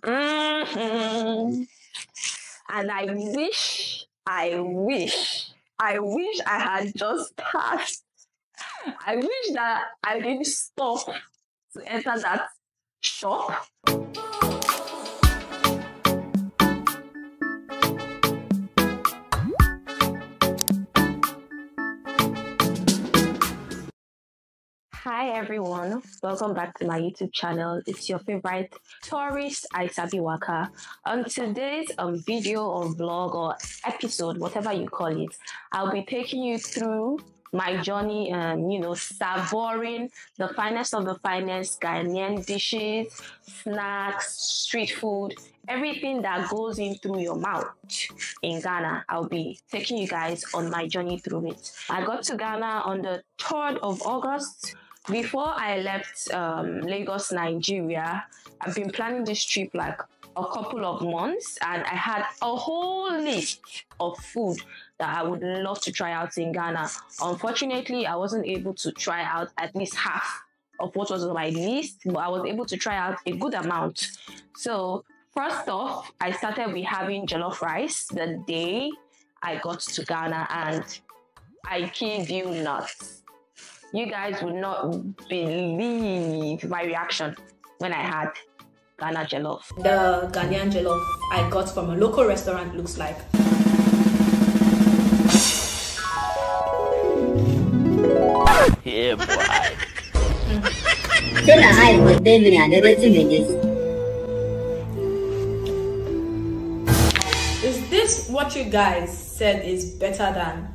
Mhm. And I wish I had just passed. I wish that I didn't stop to enter that shop. Hi everyone, welcome back to my YouTube channel. It's your favorite tourist Aisabi Waka. On today's video or vlog or episode, whatever you call it, I'll be taking you through my journey and savoring the finest of the finest Ghanaian dishes, snacks, street food, everything that goes in through your mouth in Ghana. I'll be taking you guys on my journey through it. I got to Ghana on the 3rd of August. Before I left Lagos, Nigeria, I've been planning this trip like a couple of months, and I had a whole list of food that I would love to try out in Ghana. Unfortunately, I wasn't able to try out at least half of what was on my list, but I was able to try out a good amount. So first off, I started with having jollof rice the day I got to Ghana, and I kid you not, you guys would not believe my reaction when I had Ghana jollof. The Ghanaian jollof I got from a local restaurant looks like. Yeah, boy. Is this what you guys said is better than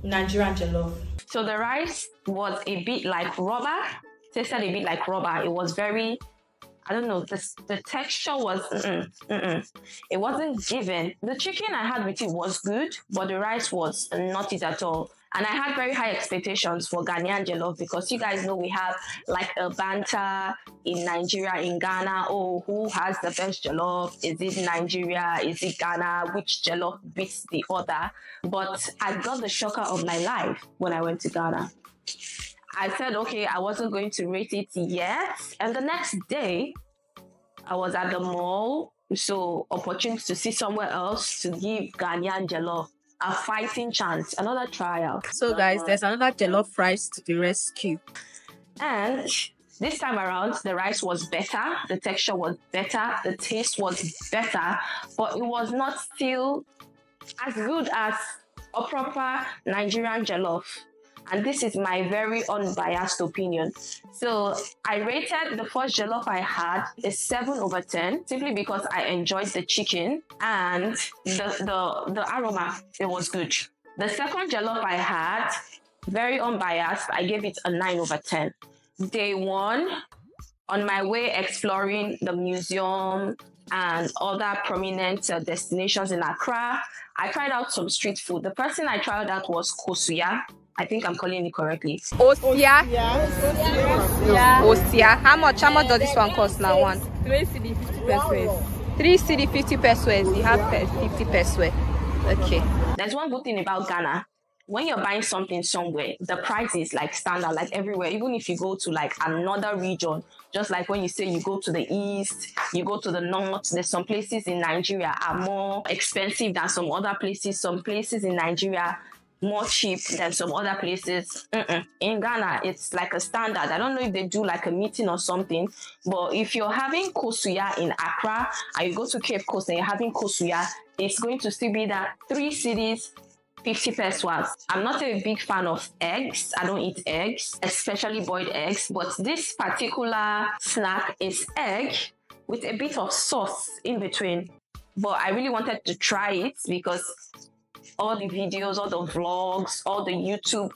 Nigerian jollof? So the rice was a bit like rubber, tasted a bit like rubber. It was very, I don't know, the texture was, it wasn't given. The chicken I had with it was good, but the rice was not it at all. And I had very high expectations for Ghanaian jollof because you guys know we have like a banter in Nigeria, in Ghana. Oh, who has the best jollof? Is it Nigeria? Is it Ghana? Which jollof beats the other? But I got the shocker of my life when I went to Ghana. I said, okay, I wasn't going to rate it yet. And the next day, I was at the mall. So opportunity to see somewhere else to give Ghanaian jollof a fighting chance, another trial. So guys, there's another jollof rice to the rescue. And this time around, the rice was better, the texture was better, the taste was better, but it was not still as good as a proper Nigerian jollof. And this is my very unbiased opinion. So I rated the first jollof I had a 7/10 simply because I enjoyed the chicken and the aroma. It was good. The second jollof I had, very unbiased, I gave it a 9/10. Day one, on my way exploring the museum and other prominent destinations in Accra, I tried out some street food. The first thing I tried out was kosuya. I think I'm calling it correctly. Osia. Yeah. Osia. How much does this one cost now? 3 cedi 50 pesos. 3 cedi 50 pesos. You have 50 pesos. Okay. There's one good thing about Ghana. When you're buying something somewhere, the price is like standard, like everywhere. Even if you go to like another region, just like when you say you go to the east, you go to the north, there's some places in Nigeria are more expensive than some other places. Some places in Nigeria more cheap than some other places. In Ghana, it's like a standard. I don't know if they do like a meeting or something, but if you're having kosuya in Accra and you go to Cape Coast and you're having kosuya, it's going to still be that 3 cedis 50 pesos. I'm not a big fan of eggs. I don't eat eggs, especially boiled eggs, but this particular snack is egg with a bit of sauce in between. But I really wanted to try it because all the videos, all the vlogs, all the YouTube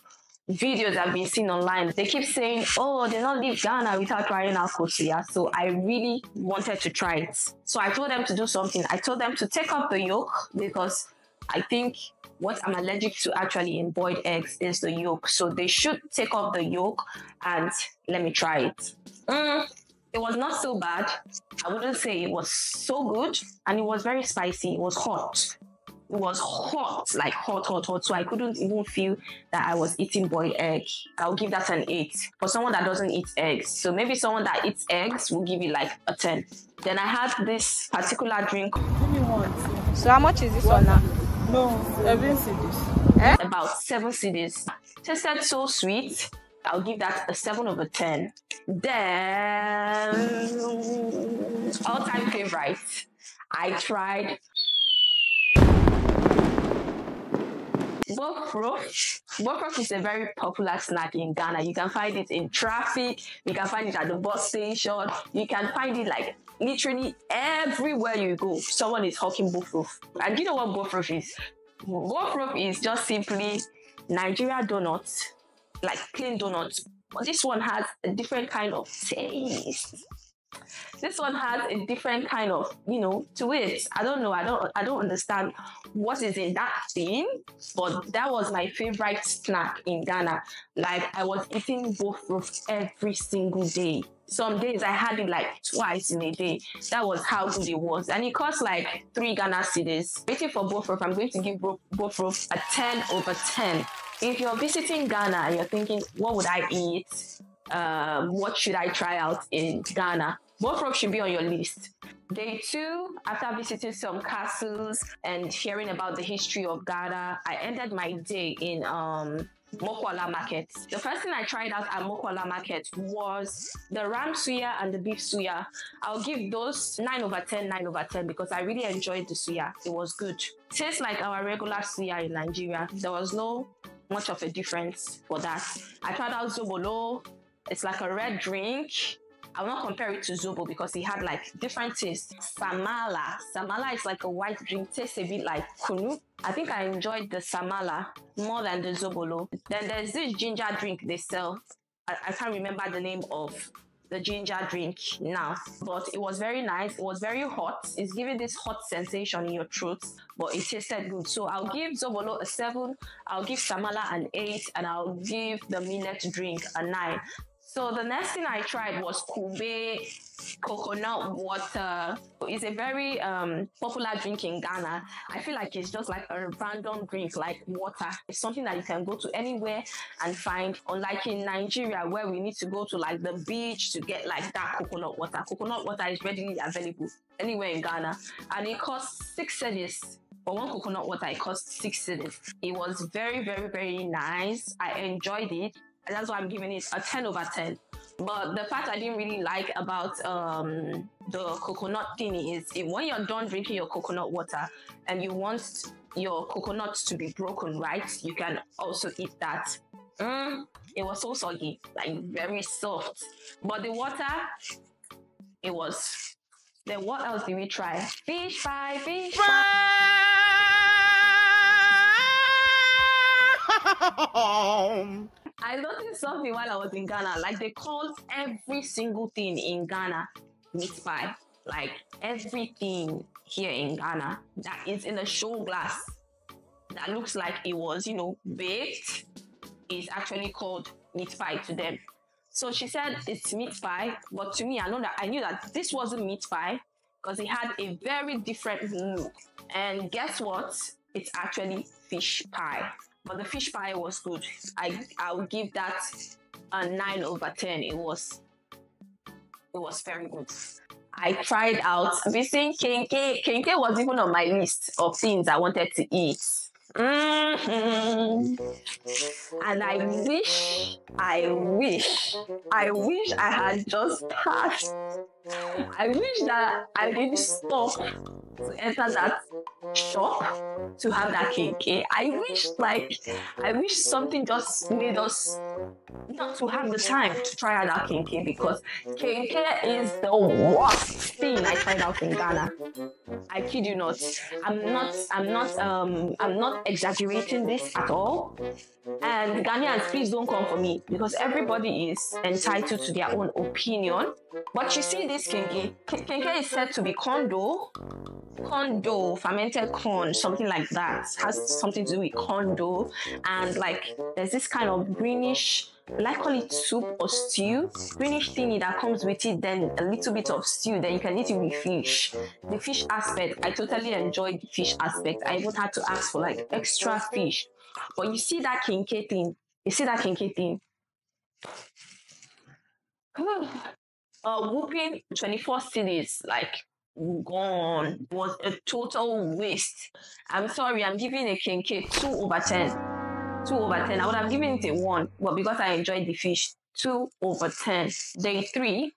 videos I've been seeing online, they keep saying, oh, they don't leave Ghana without trying out kosuya. So I really wanted to try it. So I told them to do something. I told them to take off the yolk because I think what I'm allergic to actually in boiled eggs is the yolk. So they should take off the yolk and let me try it. It was not so bad. I wouldn't say it was so good, and it was very spicy. It was hot. It was hot, like hot, hot, hot. So I couldn't even feel that I was eating boiled egg. I'll give that an 8 for someone that doesn't eat eggs. So maybe someone that eats eggs will give it like a 10. Then I had this particular drink. Give me one. So how much is this one now? No, 7 cedis. About 7 cedis. Tasted so sweet. I'll give that a 7 over 10. Then all-time favorite. I tried Bofrof. Bofrof is a very popular snack in Ghana. You can find it in traffic. You can find it at the bus station. You can find it like literally everywhere you go. Someone is hawking Bofrof. And you know what Bofrof is? Bofrof is just simply Nigeria donuts, like plain donuts. But this one has a different kind of taste. This one has a different kind of, to it. I don't know. I don't understand what is in that thing, but that was my favorite snack in Ghana. Like I was eating Bofrof every single day. Some days I had it like twice in a day. That was how good it was. And it cost like 3 Ghana cedis. Waiting for Bofrof, I'm going to give Bofrof a 10 over 10. If you're visiting Ghana and you're thinking, what would I eat? What should I try out in Ghana? Bofrof should be on your list. Day 2, after visiting some castles and hearing about the history of Ghana, I ended my day in Mokwala Market. The first thing I tried out at Mokwala Market was the ram suya and the beef suya. I'll give those 9 over 10, 9 over 10 because I really enjoyed the suya. It was good. Tastes like our regular suya in Nigeria. There was no much of a difference for that. I tried out Zobolo. It's like a red drink. I will not compare it to Zobo because it had like different tastes. Samala. Samala is like a white drink, tastes a bit like kunu. I think I enjoyed the Samala more than the Zobolo. Then there's this ginger drink they sell. I can't remember the name of the ginger drink now, but it was very nice. It was very hot. It's giving this hot sensation in your throat, but it tasted good. So I'll give Zobolo a 7, I'll give Samala an 8, and I'll give the millet drink a 9. So the next thing I tried was Kube coconut water. It's a very popular drink in Ghana. I feel like it's just like a random drink, like water. It's something that you can go to anywhere and find, unlike in Nigeria where we need to go to like the beach to get like that coconut water. Coconut water is readily available anywhere in Ghana, and it costs 6 cedis. For one coconut water, it costs 6 cedis. It was very, very, very nice. I enjoyed it. And that's why I'm giving it a 10 over 10. But the part I didn't really like about the coconut thing is when you're done drinking your coconut water and you want your coconut to be broken, right? You can also eat that. It was so soggy, like very soft. But the water, it was. Then what else did we try? Fish pie, fish pie. I noticed something while I was in Ghana. Like they called every single thing in Ghana meat pie. Like everything here in Ghana that is in a show glass that looks like it was, baked is actually called meat pie to them. So she said it's meat pie, but to me, I knew that this wasn't meat pie because it had a very different look. And guess what? It's actually fish pie. But the fish pie was good. I would give that a 9 over 10. It was very good. I tried out visiting Kenkey. Kenkey was even on my list of things I wanted to eat. And I wish I had just passed. I wish that I didn't stop to enter that shop to have that Kenkey. I wish something just made us not to have the time to try out that Kenkey, because Kenkey is the worst thing I tried out in Ghana. I kid you not. I'm not exaggerating this at all. And Ghanaians, please don't come for me, because everybody is entitled to their own opinion. But you see this Kenkey is said to be condo, corn dough, fermented corn, something like that. Has something to do with corn dough. And like there's this kind of greenish, I call it soup or stew, greenish thingy that comes with it, then a little bit of stew, then you can eat it with fish. The fish aspect, I totally enjoyed the fish aspect. I even had to ask for like extra fish. But you see that Kenkey thing? Whooping 24 cities, like gone, was a total waste. I'm sorry, I'm giving a Kenkey 2/10. 2/10. I would have given it a 1, but because I enjoyed the fish, 2/10. Day 3,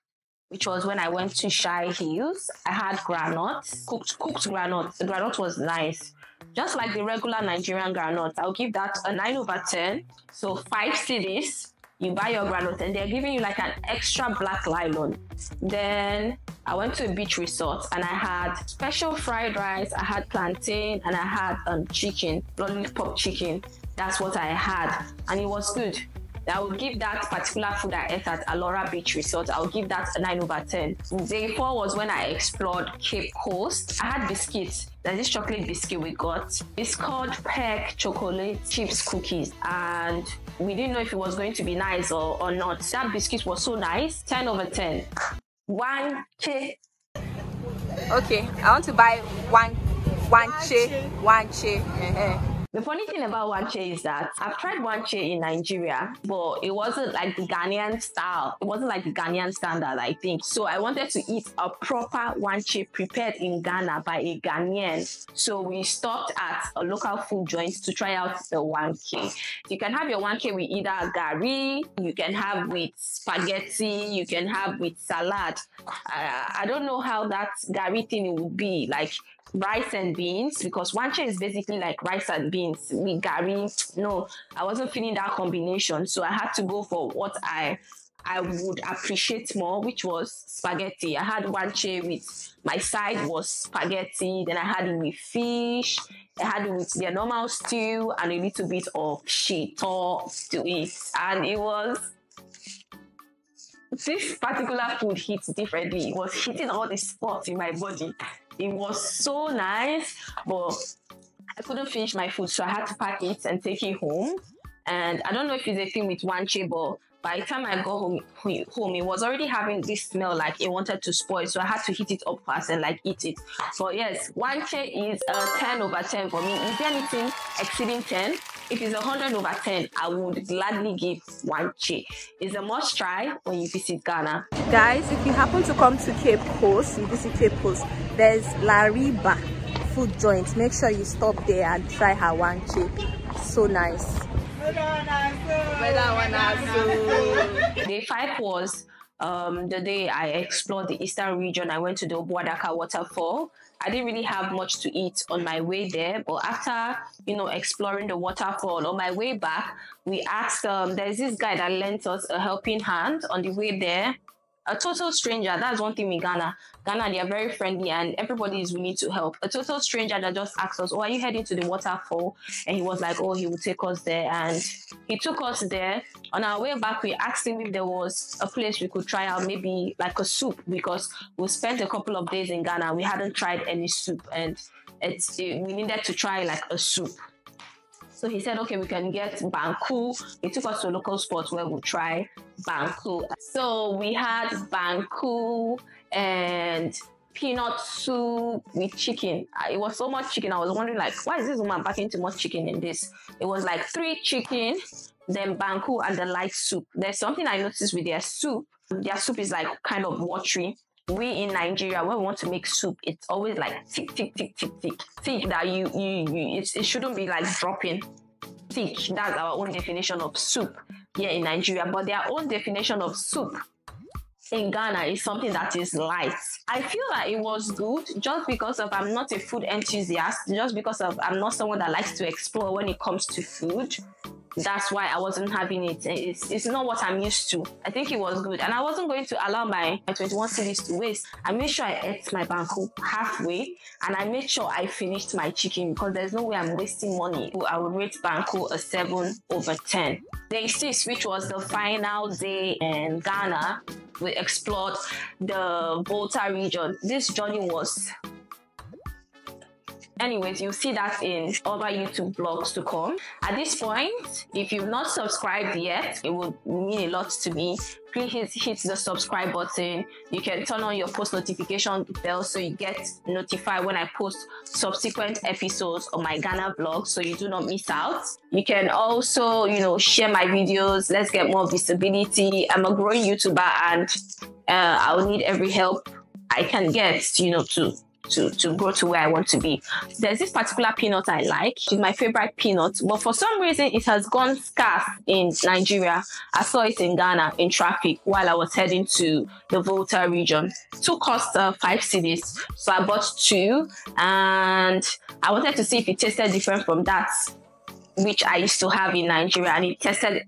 which was when I went to Shy Hills, I had granite, cooked granite. The granite was nice. Just like the regular Nigerian granite, I'll give that a 9/10. So 5 cities. You buy your granite and they're giving you like an extra black nylon. Then I went to a beach resort and I had special fried rice, I had plantain, and I had chicken, lollipop chicken. That's what I had, and it was good. I will give that particular food I ate at Alora Beach Resort, I'll give that a 9/10. Day 4 was when I explored Cape Coast. I had biscuits. There's this chocolate biscuit we got. It's called Peck Chocolate Chips Cookies, and we didn't know if it was going to be nice or not. That biscuit was so nice. 10/10. 1K. Okay, I want to buy one che. The funny thing about wanche is that I've tried wanche in Nigeria, but it wasn't like the Ghanaian style. It wasn't like the Ghanaian standard, I think. So I wanted to eat a proper wanche prepared in Ghana by a Ghanaian. So we stopped at a local food joint to try out the wanche. You can have your wanche with either gari, you can have with spaghetti, you can have with salad. I don't know how that gari thing would be, like rice and beans, because wanche is basically like rice and beans with gari. No, I wasn't feeling that combination, so I had to go for what I would appreciate more, which was spaghetti. I had wanche with, my side was spaghetti, then I had it with fish, I had it with their normal stew and a little bit of shito to it, and it was, this particular food hits differently. It was hitting all the spots in my body. It was so nice, but I couldn't finish my food, so I had to pack it and take it home. And I don't know if it's a thing with wanche, but by the time I got home, it was already having this smell like it wanted to spoil, so I had to heat it up fast and like eat it. But yes, wanche is a 10/10 for me. Is there anything exceeding 10? If it's 100/10, I would gladly give wanche. It's a must try when you visit Ghana. Guys, if you happen to come to Cape Coast, you visit Cape Coast, there's Lariba food joint. Make sure you stop there and try her wanche. So nice. Day 5 was the day I explored the eastern region. I went to the Obuadaka waterfall. I didn't really have much to eat on my way there, but after, exploring the waterfall, on my way back, we asked, there's this guy that lent us a helping hand on the way there. A total stranger. That's one thing with Ghana. Ghana, they are very friendly and everybody is willing to help. A total stranger that just asked us, "Oh, are you heading to the waterfall?" And he was like, "Oh, he will take us there." And he took us there. On our way back, we asked him if there was a place we could try out, maybe like a soup, because we spent a couple of days in Ghana. We hadn't tried any soup, and we needed to try like a soup. So he said, okay, we can get Banku. He took us to a local spot where we'll try Banku. So we had Banku and peanut soup with chicken. It was so much chicken. I was wondering, like, why is this woman packing too much chicken in this? It was like 3 chicken, then Banku and the light soup. There's something I noticed with their soup. Their soup is like kind of watery. We in Nigeria, when we want to make soup, it's always like thick, thick, thick, thick, thick. Thick that it shouldn't be like dropping. Thick. That's our own definition of soup here in Nigeria. But their own definition of soup in Ghana is something that is light. I feel that it was good just because of I'm not a food enthusiast, just because of I'm not someone that likes to explore when it comes to food. That's why I wasn't having it. It's not what I'm used to. I think it was good. And I wasn't going to allow my 21 cedis to waste. I made sure I ate my Banku halfway, and I made sure I finished my chicken because there's no way I'm wasting money. I would rate Banku a 7/10. Day 6, which was the final day in Ghana, we explored the Volta region. This journey was Anyways, you'll see that in other YouTube vlogs to come. At this point, if you've not subscribed yet, it would mean a lot to me. Please hit the subscribe button. You can turn on your post notification bell so you get notified when I post subsequent episodes of my Ghana vlog, so you do not miss out. You can also, share my videos. Let's get more visibility. I'm a growing YouTuber, and I'll need every help I can get, to grow to where I want to be. There's this particular peanut I like. It's my favorite peanut, but for some reason it has gone scarce in Nigeria. I saw it in Ghana in traffic while I was heading to the Volta region. Two cost 5 cedis, so I bought 2, and I wanted to see if it tasted different from that which I used to have in Nigeria, and it tasted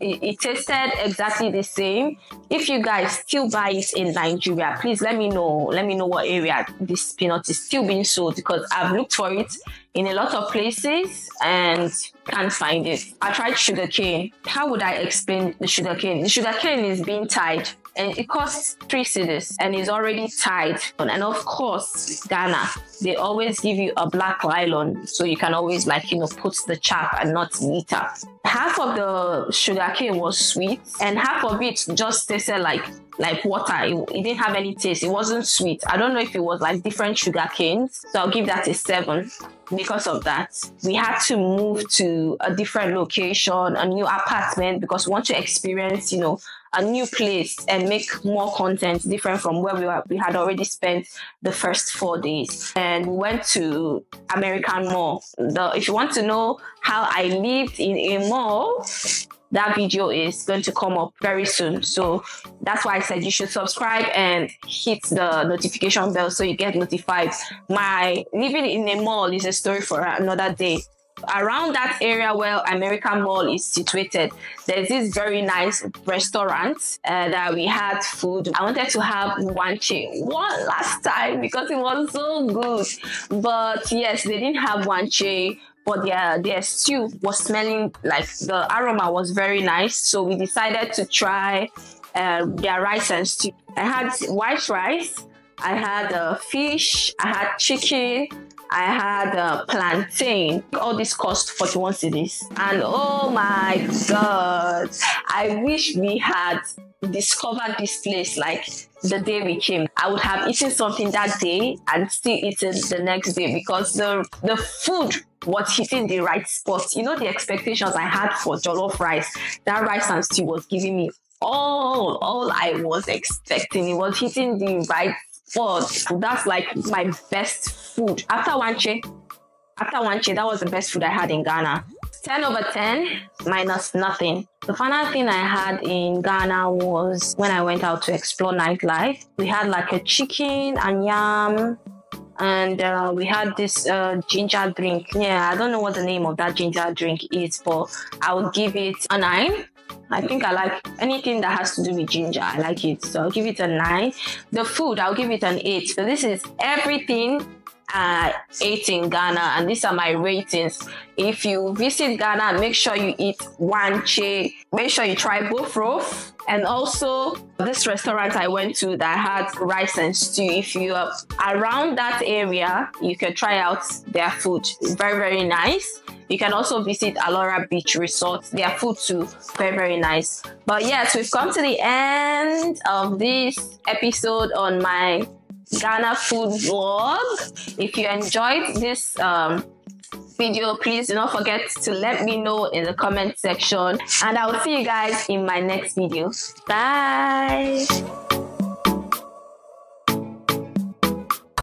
exactly the same. If you guys still buy it in Nigeria, please let me know what area this peanut is still being sold, because I've looked for it in a lot of places and can't find it. I tried sugarcane. How would I explain the sugarcane? The sugarcane is being tied, and it costs 3 cedis and is already tied. And of course, Ghana, they always give you a black nylon, so you can always put the chap and not litter. Half of the sugarcane was sweet, and half of it just tasted like water. It didn't have any taste. It wasn't sweet. I don't know if it was like different sugar canes, so I'll give that a 7. Because of that, we had to move to a different location, a new apartment, because we want to experience, a new place and make more content different from where we had already spent the first 4 days. And we went to American Mall. If you want to know how I lived in a mall, that video is going to come up very soon. So that's why I said you should subscribe and hit the notification bell so you get notified. My living in a mall is a story for another day. Around that area where American Mall is situated, there's this very nice restaurant that we had food. I wanted to have one last time because it was so good. But yes, they didn't have wanche, but their stew was smelling like, the aroma was very nice. So we decided to try their rice and stew. I had white rice, I had fish, I had chicken, I had plantain. All this cost 41 cedis. And oh my God, I wish we had discovered this place like the day we came. I would have eaten something that day and still eaten the next day, because the food was hitting the right spot. The expectations I had for jollof rice, that rice and stew was giving me all I was expecting. It was hitting the right spot. That's like my best food. After wanche, that was the best food I had in Ghana. 10 over 10 minus nothing. The final thing I had in Ghana was when I went out to explore nightlife. We had like a chicken and yam, and we had this ginger drink. Yeah, I don't know what the name of that ginger drink is, but I would give it a 9. I think I like anything that has to do with ginger. I like it, so I'll give it a 9. The food, I'll give it an 8. So this is everything I ate in Ghana, and these are my ratings. If you visit Ghana, make sure you eat wanche. Make sure you try both roaf, and also this restaurant I went to that had rice and stew. If you are around that area, you can try out their food. It's very, very nice. You can also visit Alora Beach Resort. Their food too, very, very nice. But yes, we've come to the end of this episode on my Ghana food vlog. If you enjoyed this video, please do not forget to let me know in the comment section, and I will see you guys in my next video. Bye.